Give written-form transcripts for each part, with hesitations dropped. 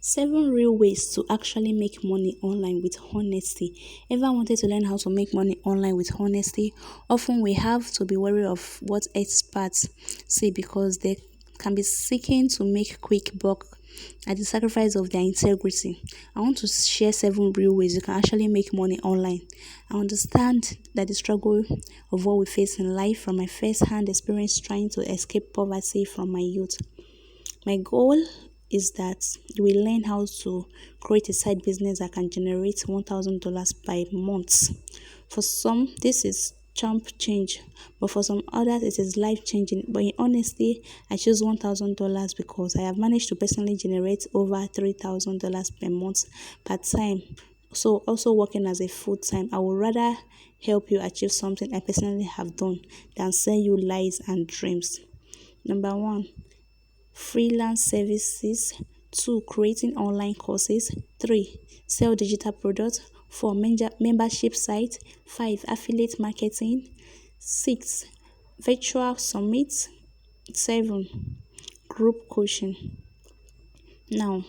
7 real ways to actually make money online with honesty. Ever wanted to learn how to make money online with honesty? Often we have to be wary of what experts say because they can be seeking to make quick buck at the sacrifice of their integrity. I want to share 7 real ways you can actually make money online. I understand that the struggle of what we face in life from my first hand experience trying to escape poverty from my youth. My goal is that you will learn how to create a side business that can generate $1,000 by month. For some, this is chump change, but for some others, it is life changing. But in honesty, I choose $1,000 because I have managed to personally generate over $3,000 per month part time. So, also working as a full time, I would rather help you achieve something I personally have done than sell you lies and dreams. Number one, freelance services. 2. Creating online courses. 3. Sell digital products. 4. Membership site. 5. Affiliate marketing. 6. Virtual summits. 7. Group coaching. Now,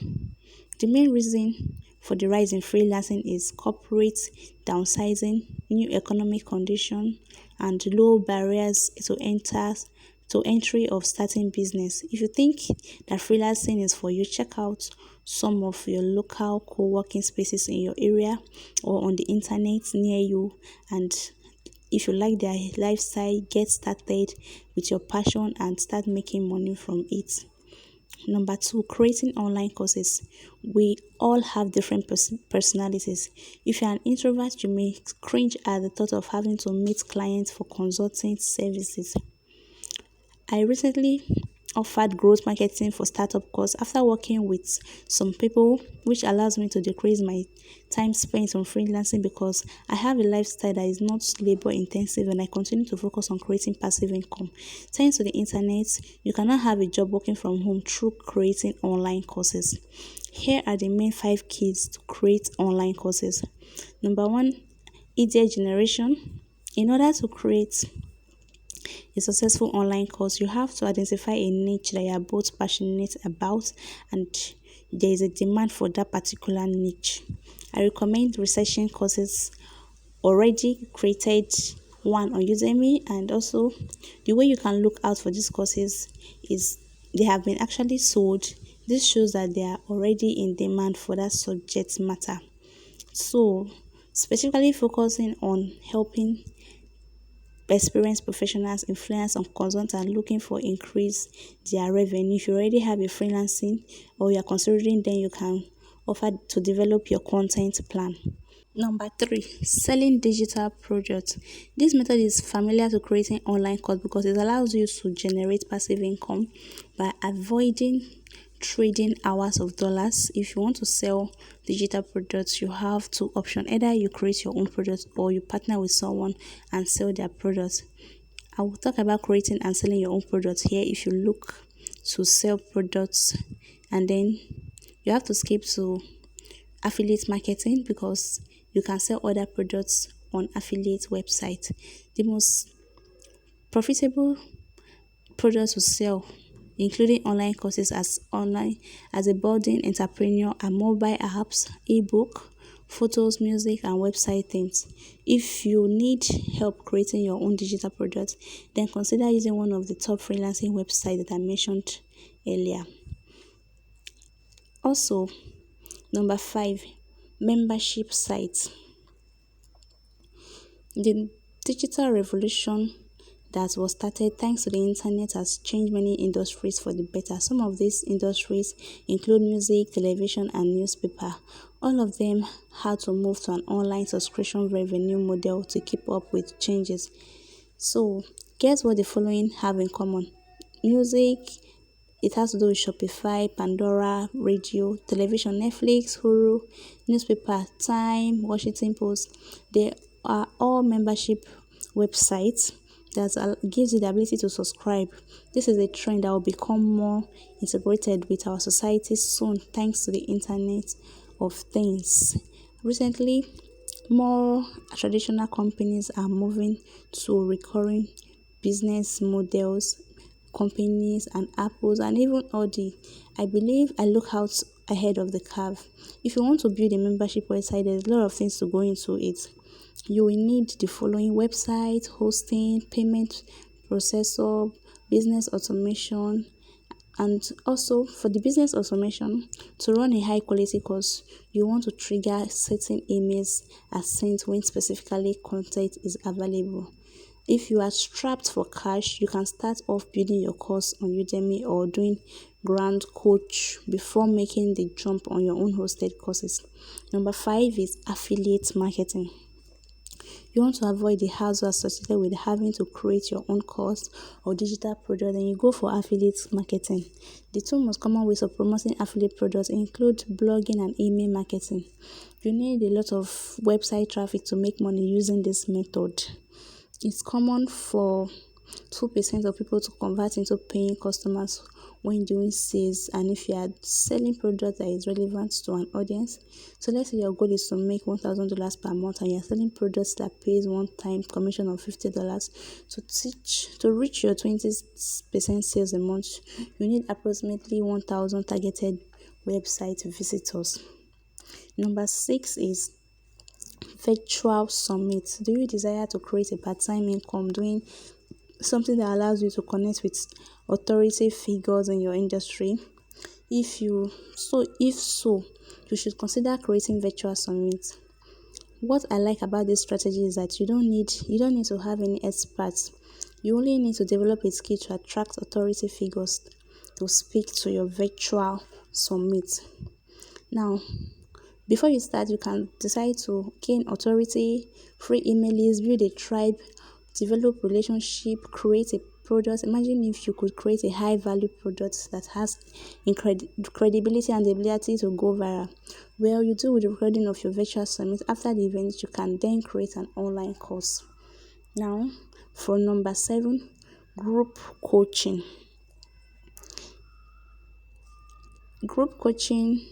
the main reason for the rise in freelancing is corporate downsizing, new economic condition, and low barriers to entry of starting business. If you think that freelancing is for you, check out some of your local co-working spaces in your area or on the internet near you, and if you like their lifestyle, get started with your passion and start making money from it. Number 2, creating online courses. We all have different personalities. If you're an introvert, you may cringe at the thought of having to meet clients for consulting services. I recently offered growth marketing for startup course after working with some people, which allows me to decrease my time spent on freelancing because I have a lifestyle that is not labor intensive and I continue to focus on creating passive income. Thanks to the internet, you cannot have a job working from home through creating online courses. Here are the main 5 keys to create online courses. Number 1, idea generation. In order to create a successful online course, you have to identify a niche that you are both passionate about and there is a demand for that particular niche. I recommend researching courses already created one on Udemy, and also the way you can look out for these courses is they have been actually sold. This shows that they are already in demand for that subject matter. So, specifically focusing on helping experienced professionals, influencers, and consultants are looking for increase their revenue. If you already have a freelancing or you're considering, then you can offer to develop your content plan. Number 3, selling digital products. This method is familiar to creating online course because it allows you to generate passive income by avoiding trading hours of dollars. If you want to sell digital products, you have two options. Either you create your own product or you partner with someone and sell their products. I will talk about creating and selling your own products here. If you look to sell products, and then you have to skip to affiliate marketing because you can sell other products on affiliate website. The most profitable products to sell, including online courses as a budding entrepreneur and mobile apps, ebook, photos, music, and website themes. If you need help creating your own digital products, then consider using one of the top freelancing websites that I mentioned earlier. Also, number 5, membership sites. The digital revolution that was started thanks to the internet has changed many industries for the better. Some of these industries include music, television, and newspaper. All of them had to move to an online subscription revenue model to keep up with changes. So, guess what the following have in common? Music, it has to do with Shopify, Pandora, radio, television, Netflix, Hulu, newspaper, Time, Washington Post. They are all membership websites that gives you the ability to subscribe. This is a trend that will become more integrated with our society soon thanks to the Internet of Things. Recently, more traditional companies are moving to recurring business models, companies and apples and even Audi. I believe I look out ahead of the curve. If you want to build a membership website, there's a lot of things to go into it. You will need the following: website, hosting, payment processor, business automation, and also for the business automation, to run a high quality course, you want to trigger certain emails are sent when specifically content is available. If you are strapped for cash, you can start off building your course on Udemy or doing Grand Coach before making the jump on your own hosted courses. Number 5 is affiliate marketing. You want to avoid the hassle associated with having to create your own course or digital product, then you go for affiliate marketing. The two most common ways of promoting affiliate products include blogging and email marketing. You need a lot of website traffic to make money using this method. It's common for 2% of people to convert into paying customers when doing sales, and if you are selling product that is relevant to an audience. So let's say your goal is to make $1,000 per month and you're selling products that pays one-time commission of $50. To reach your 20% sales a month, you need approximately 1,000 targeted website visitors. Number 6 is virtual summit. Do you desire to create a part-time income doing something that allows you to connect with authority figures in your industry? If so, you should consider creating virtual summits. What I like about this strategy is that you don't need to have any experts. You only need to develop a skill to attract authority figures to speak to your virtual summit. Now, before you start, you can decide to gain authority, free email list, build a tribe, develop relationship, create a product. Imagine if you could create a high value product that has credibility and the ability to go viral. Well, you do with the recording of your virtual summit. After the event, you can then create an online course. Now, for number 7, group coaching. Group coaching,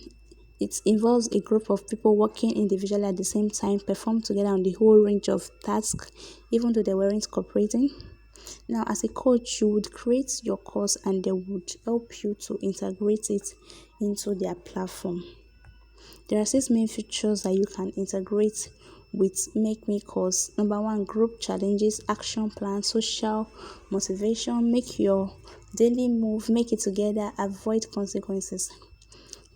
it involves a group of people working individually at the same time, perform together on the whole range of tasks, even though they weren't cooperating. Now, as a coach, you would create your course and they would help you to integrate it into their platform. There are 6 main features that you can integrate with Make Me Course. Number 1, group challenges, action plan, social motivation, make your daily move, make it together, avoid consequences.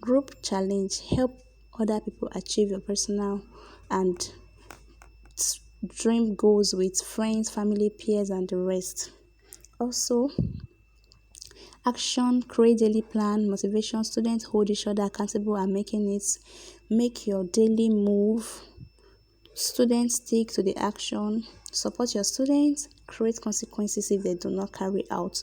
Group challenge, help other people achieve your personal and dream goals with friends, family, peers, and the rest. Also, action, create daily plan, motivation, students hold each other accountable and making it, make your daily move, students stick to the action, support your students, create consequences if they do not carry out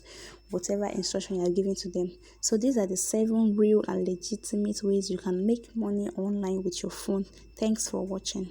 whatever instruction you are giving to them. So these are the 7 real and legitimate ways you can make money online with your phone. Thanks for watching.